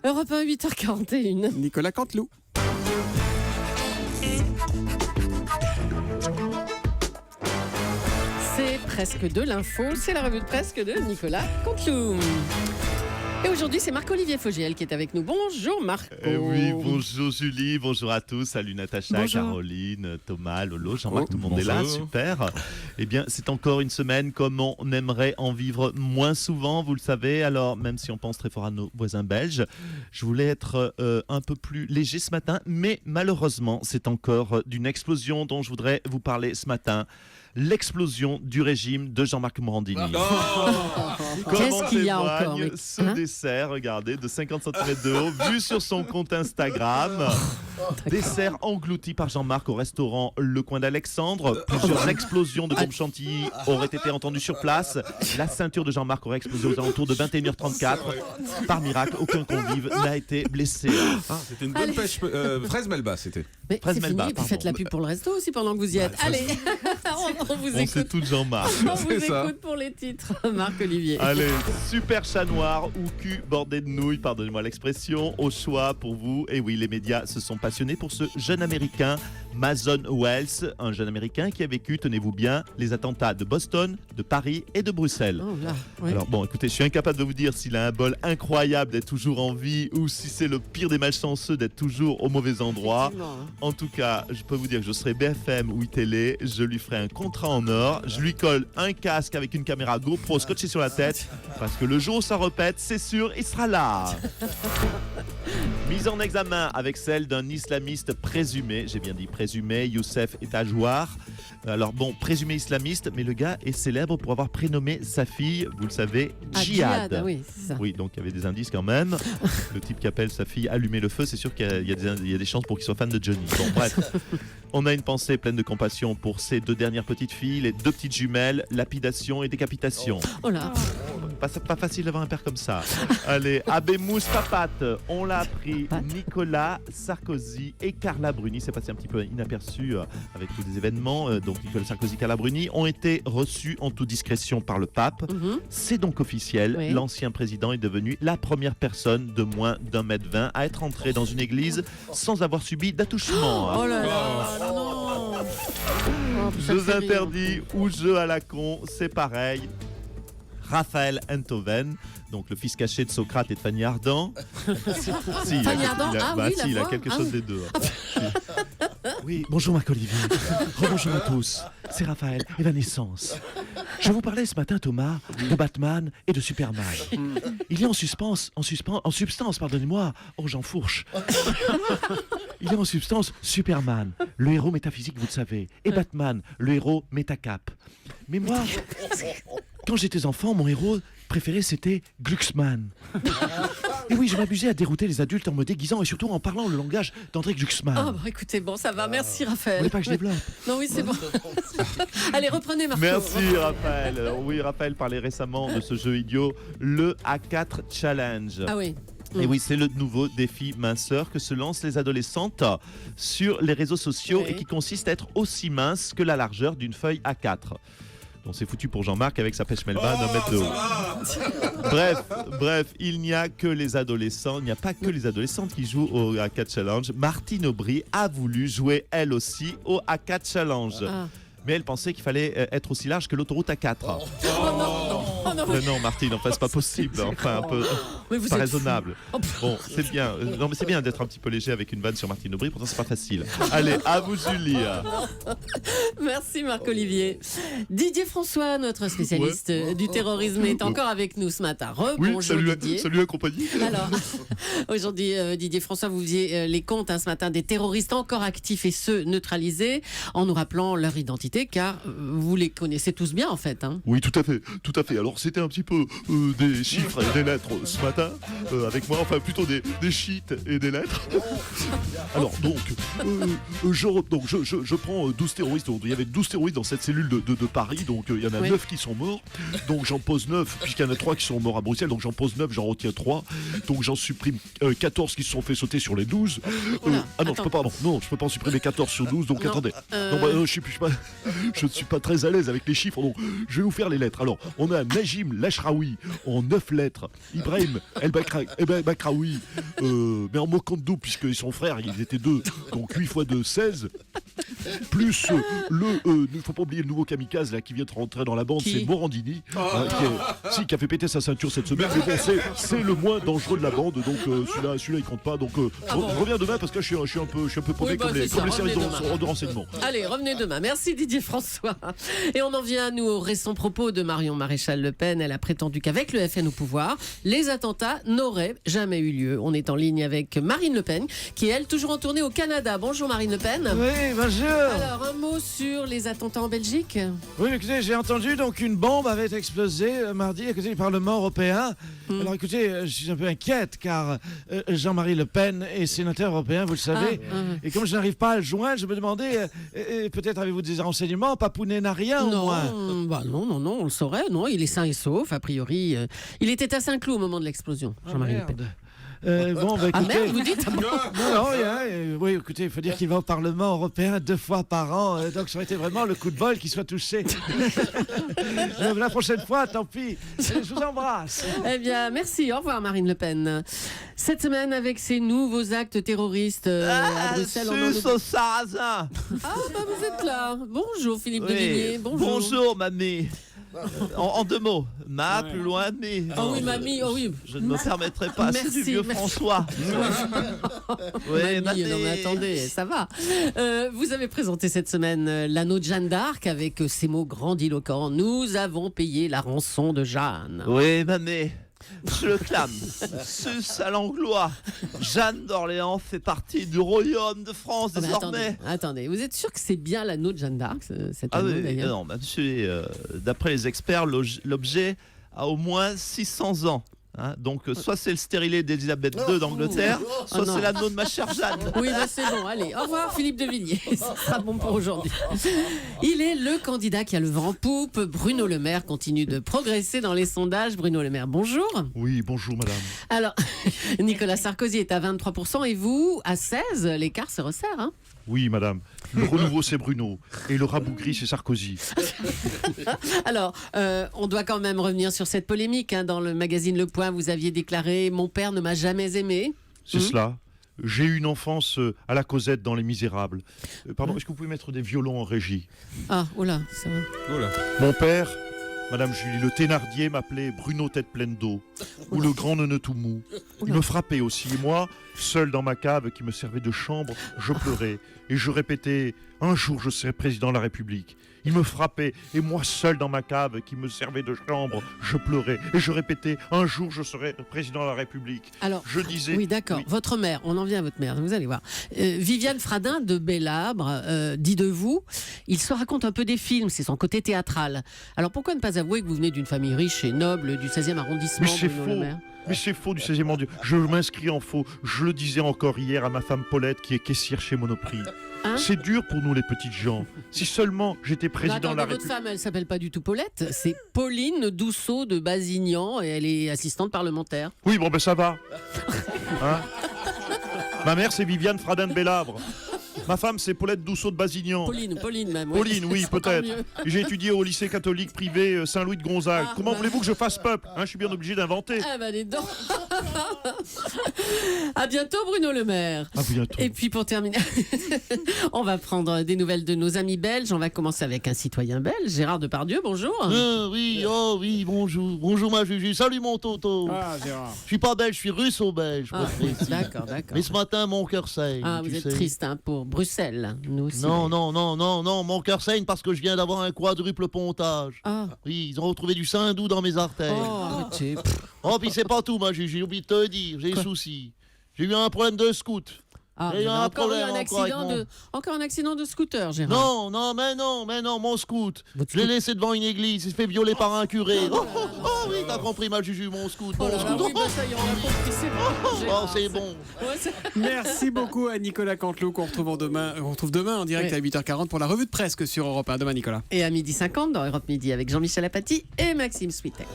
Europe 1, 8h41. Nicolas Canteloup. C'est presque de l'info, c'est la revue de presse de Nicolas Canteloup. Et aujourd'hui, c'est Marc-Olivier Fogiel qui est avec nous. Bonjour Marco. Oui, bonjour Julie, bonjour à tous. Salut Natacha, Bonjour. Caroline, Thomas, Lolo, Jean-Marc, tout le monde est là, bonjour. super. Eh bien, c'est encore une semaine comme on aimerait en vivre moins souvent, vous le savez. Alors, même si on pense très fort à nos voisins belges, je voulais être un peu plus léger ce matin, mais malheureusement, c'est encore d'une explosion dont je voudrais vous parler ce matin. L'explosion du régime de Jean-Marc Morandini. Qu'est-ce qu'il y a encore, témoigne mais- ce hein dessert, regardez, de 50 cm de haut, vu sur son compte Instagram. Dessert englouti par Jean-Marc au restaurant Le Coin d'Alexandre. Plusieurs explosions de bombes chantilly auraient été entendues sur place. La ceinture de Jean-Marc aurait explosé aux alentours de 21h34. Par miracle, aucun convive n'a été blessé. C'était une bonne Allez. pêche. Fraise Melba, c'était. Mais Fraise c'est fini, Melba, vous pardon. faites la pub pour le resto aussi pendant que vous y êtes. Allez, on vous On sait écoute. tout de Jean-Marc. On vous C'est ça. écoute pour les titres, Marc-Olivier. Allez, super chat noir ou cul bordé de nouilles, pardonnez-moi l'expression, au choix pour vous. Et oui, les médias se sont passionnés pour ce jeune américain, Mason Wells, un jeune américain qui a vécu, tenez-vous bien, les attentats de Boston, de Paris et de Bruxelles. Oh là, oui. Alors bon, écoutez, je suis incapable de vous dire s'il a un bol incroyable d'être toujours en vie ou si c'est le pire des malchanceux d'être toujours au mauvais endroit. Effectivement, hein. En tout cas, je peux vous dire que je serai BFM ou iTélé, je lui ferai un contrat en or, je lui colle un casque avec une caméra GoPro scotchée sur la tête, parce que le jour où ça repète, c'est sûr, il sera là. Mise en examen avec celle d'un islamiste présumé, j'ai bien dit présumé, Youssef Etajouar. Alors bon, présumé islamiste, mais le gars est célèbre pour avoir prénommé sa fille, vous le savez, Ah, Djihad. ah oui, c'est ça. Oui, donc il y avait des indices quand même. Le type qui appelle sa fille Allumer le feu, c'est sûr qu'il y a des chances pour qu'il soit fan de Johnny. Bon, bref. On a une pensée pleine de compassion pour ces deux dernières petites filles, les deux petites jumelles, lapidation et décapitation. Oh là, Pas facile d'avoir un père comme ça. Allez, Abemous Papat, on l'a appris. Papat. Nicolas Sarkozy et Carla Bruni, c'est passé un petit peu inaperçu avec tous les événements. Donc Nicolas Sarkozy et Carla Bruni ont été reçus en toute discrétion par le pape. mhm. C'est donc officiel, Oui. l'ancien président est devenu la première personne de moins d'1,20 m à être entrée dans une église sans avoir subi d'attouchement. Oh là là, non. Oh, ça Jeux fait rire. interdits ou jeux à la con, c'est pareil. Raphaël Enthoven, donc le fils caché de Socrate et de Fanny Ardant. Si, Fanny Ardant, ah oui, la il a voix, quelque ah chose oui. des deux. Oui, bonjour Marc-Olivier. Rebonjour à tous. C'est Raphaël, Evanescence. Je vous parlais ce matin, Thomas, de Batman et de Superman. Il y a en substance, pardonnez-moi. Oh, j'enfourche. Il y a en substance Superman, le héros métaphysique, vous le savez, et Batman, le héros métacap. Mais moi, quand j'étais enfant, mon héros préféré, c'était Glucksmann. Et oui, je m'amusais à dérouter les adultes en me déguisant et surtout en parlant le langage d'André Glucksmann. Oh, bon, écoutez, bon, ça va, merci Vous Raphaël. voulez pas que je développe? Non, oui, c'est bon. Allez, reprenez Marco. Merci Raphaël. Oui, Raphaël parlait récemment de ce jeu idiot, le A4 Challenge. Ah oui. Et oui, c'est le nouveau défi minceur que se lancent les adolescentes sur les réseaux sociaux Oui. et qui consiste à être aussi mince que la largeur d'une feuille A4. Donc c'est foutu pour Jean-Marc avec sa pêche melba d'un mètre de haut. Bref, il n'y a que les adolescents, il n'y a pas que les adolescentes qui jouent au A4 Challenge. Martine Aubry a voulu jouer elle aussi au A4 Challenge. Ah. Mais elle pensait qu'il fallait être aussi large que l'autoroute A4. Oh non, Non, Martine, enfin, c'est pas possible. Enfin, un peu mais vous pas êtes raisonnable. fou. Bon, c'est bien. Non, mais c'est bien d'être un petit peu léger avec une vanne sur Martine Aubry, pourtant c'est pas facile. Allez, à vous Julie. Merci Marc-Olivier. Didier François, notre spécialiste du terrorisme, est encore avec nous ce matin. Rebonjour Didier. salut à compagnie. Alors, aujourd'hui, Didier François, vous faisiez les comptes ce matin des terroristes encore actifs et ceux neutralisés, en nous rappelant leur identité, car vous les connaissez tous bien en fait. Hein. Oui, tout à fait, tout à fait. Alors c'était un petit peu des chiffres et des lettres ce matin avec moi, enfin plutôt des sheets et des lettres. Alors donc, je prends 12 terroristes. Donc, il y avait 12 terroristes dans cette cellule de Paris, donc il y en a Oui. 9 qui sont morts. Donc j'en pose 9, puisqu'il y en a 3 qui sont morts à Bruxelles, donc j'en pose 9, j'en retiens 3. Donc j'en supprime 14 qui se sont fait sauter sur les 12. Oula, Ah non, attends. je peux pas en supprimer 14 sur 12, donc Non, attendez. Non, je ne suis pas très à l'aise avec les chiffres, donc je vais vous faire les lettres. Alors, on a Naïm Najim Lachraoui, en 9 lettres. Ibrahim Bakraoui, mais en mokondo, puisque son frère, ils étaient 2. Donc 8 fois 2, 16. Plus il ne faut pas oublier le nouveau kamikaze là, qui vient de rentrer dans la bande, c'est Morandini, qui a fait péter sa ceinture cette semaine. Mais bon, c'est le moins dangereux de la bande, donc celui-là il compte pas. Donc je reviens demain parce que je suis un peu paumé comme les services de renseignement. Allez, revenez demain. Merci Didier François. Et on en vient à nous aux récents propos de Marion Maréchal Le Pen. Elle a prétendu qu'avec le FN au pouvoir, les attentats n'auraient jamais eu lieu. On est en ligne avec Marine Le Pen, qui est elle toujours en tournée au Canada. Bonjour Marine Le Pen. Oui, bonjour. Alors, un mot sur les attentats en Belgique. Oui, écoutez, j'ai entendu donc une bombe avait explosé mardi à côté du Parlement européen. Alors écoutez, je suis un peu inquiète car Jean-Marie Le Pen est sénateur européen, vous le savez. Et comme je n'arrive pas à le joindre, je me demandais, peut-être avez-vous des renseignements? Papounet n'a rien au moins. Non, on le saurait. Non, il est sain et sauf, a priori. Il était à Saint-Cloud au moment de l'explosion, Jean-Marie Le Pen. Bon, bah, écoutez, Ah merde, vous dites non, oui, écoutez, il faut dire qu'il va au Parlement européen 2 fois par an, donc ça aurait été vraiment le coup de bol qu'il soit touché. La prochaine fois, tant pis. Je vous embrasse. Eh bien, merci. Au revoir, Marine Le Pen. Cette semaine, avec ces nouveaux actes terroristes à Bruxelles. Au sarrasin. Vous êtes là. Bonjour, Philippe de Villiers. Bonjour, mamie. En 2 mots. Plus loin, mais. Ah oui, mamie, oh oui. Je ne me permettrai pas. C'est du vieux François. Oui, mamie, non mais attendez, ça va. Vous avez présenté cette semaine l'anneau de Jeanne d'Arc avec ces mots grandiloquents. Nous avons payé la rançon de Jeanne. Oui, mamie. Je le clame. Sus à l'anglois. Jeanne d'Orléans fait partie du royaume de France désormais. Attendez, vous êtes sûr que c'est bien l'anneau de Jeanne d'Arc, cet anneau d'ailleurs? Non, monsieur, d'après les experts, l'objet a au moins 600 ans. Donc, soit c'est le stérilet d'Elisabeth II d'Angleterre, soit c'est l'anneau de ma chère Jeanne. Oui, c'est bon, allez, au revoir Philippe de Villiers, ce sera bon pour aujourd'hui. Il est le candidat qui a le vent en poupe. Bruno Le Maire continue de progresser dans les sondages. Bruno Le Maire, bonjour. Oui, bonjour madame. Alors, Nicolas Sarkozy est à 23% et vous, à 16%, l'écart se resserre, hein? Oui madame, le renouveau c'est Bruno et le rabougri c'est Sarkozy. Alors, on doit quand même revenir sur cette polémique. Dans le magazine Le Point, vous aviez déclaré « Mon père ne m'a jamais aimé ». C'est cela. J'ai eu une enfance à la Cosette dans Les Misérables. Pardon, est-ce que vous pouvez mettre des violons en régie? Ah, oh là, ça va. Oh là. Mon père, Madame Julie, le Thénardier m'appelait Bruno tête pleine d'eau, ou le grand neuneu tout mou. Il me frappait aussi, et moi, seul dans ma cave qui me servait de chambre, je pleurais, et je répétais « Un jour je serai président de la République ». Il me frappait, et moi seul dans ma cave qui me servait de chambre, je pleurais, et je répétais « Un jour je serai président de la République ». Alors, je disais... Oui, d'accord. Oui. Votre mère, on en vient à votre mère, vous allez voir. Viviane Fradin de Bellabre dit de vous, il se raconte un peu des films, c'est son côté théâtral. Alors pourquoi ne pas avouer que vous venez d'une famille riche et noble du 16e arrondissement? Mais c'est Bruno Le faux. Maire? Mais c'est faux du 16e arrondissement. Je m'inscris en faux. Je le disais encore hier à ma femme Paulette qui est caissière chez Monoprix. Hein? C'est dur pour nous les petites gens. Si seulement j'étais président de la Votre République. femme, elle s'appelle pas du tout Paulette, c'est Pauline Dousseau de Basignan et elle est assistante parlementaire. Oui, bon ben ça va. Hein? Ma mère c'est Viviane Fradin de Bellabre. Ma femme c'est Paulette Dousseau de Basignan. Pauline même. ouais. Pauline, oui, C'est encore peut-être. mieux. J'ai étudié au lycée catholique privé Saint-Louis de Gonzague. Comment voulez-vous que je fasse peuple? Je suis bien obligé d'inventer. Ah bah dis donc. À bientôt Bruno Le Maire. À bientôt. Et puis pour terminer, on va prendre des nouvelles de nos amis belges. On va commencer avec un citoyen belge, Gérard Depardieu, bonjour. Oui, bonjour. Bonjour ma Juju. Salut mon Toto. Ah, Gérard. Je suis pas belge, je suis russo-belge. Ah, d'accord. Mais ce matin, mon cœur saigne. Ah, vous tu êtes sais. triste pour Bruxelles, nous aussi. Non, mon cœur saigne parce que je viens d'avoir un quadruple pontage. Ah, Oui, ils ont retrouvé du saindoux dans mes artères. oh, arrêtez. Oh, puis c'est pas tout, moi, j'ai oublié de te dire, j'ai des soucis. J'ai eu un problème de scout. Ah, Il y a vous avez un encore eu problème un encore avec accident encore un accident de scooter, Gérard. Non, mon scout. Votre Je l'ai scout. laissé devant une église, il s'est fait violer par un curé. Oh oui, t'as compris, ma Juju, mon scout. Oh Mon là là, scout. oui, bah ça y est, on a compris, c'est bon. Gérard, Oh, c'est bon. Ouais, Merci beaucoup à Nicolas Canteloup qu'on retrouve demain en direct Oui. à 8h40 pour la revue de presse sur Europe 1. Demain, Nicolas. Et à 12h50 dans Europe Midi avec Jean-Michel Apathy et Maxime Switek.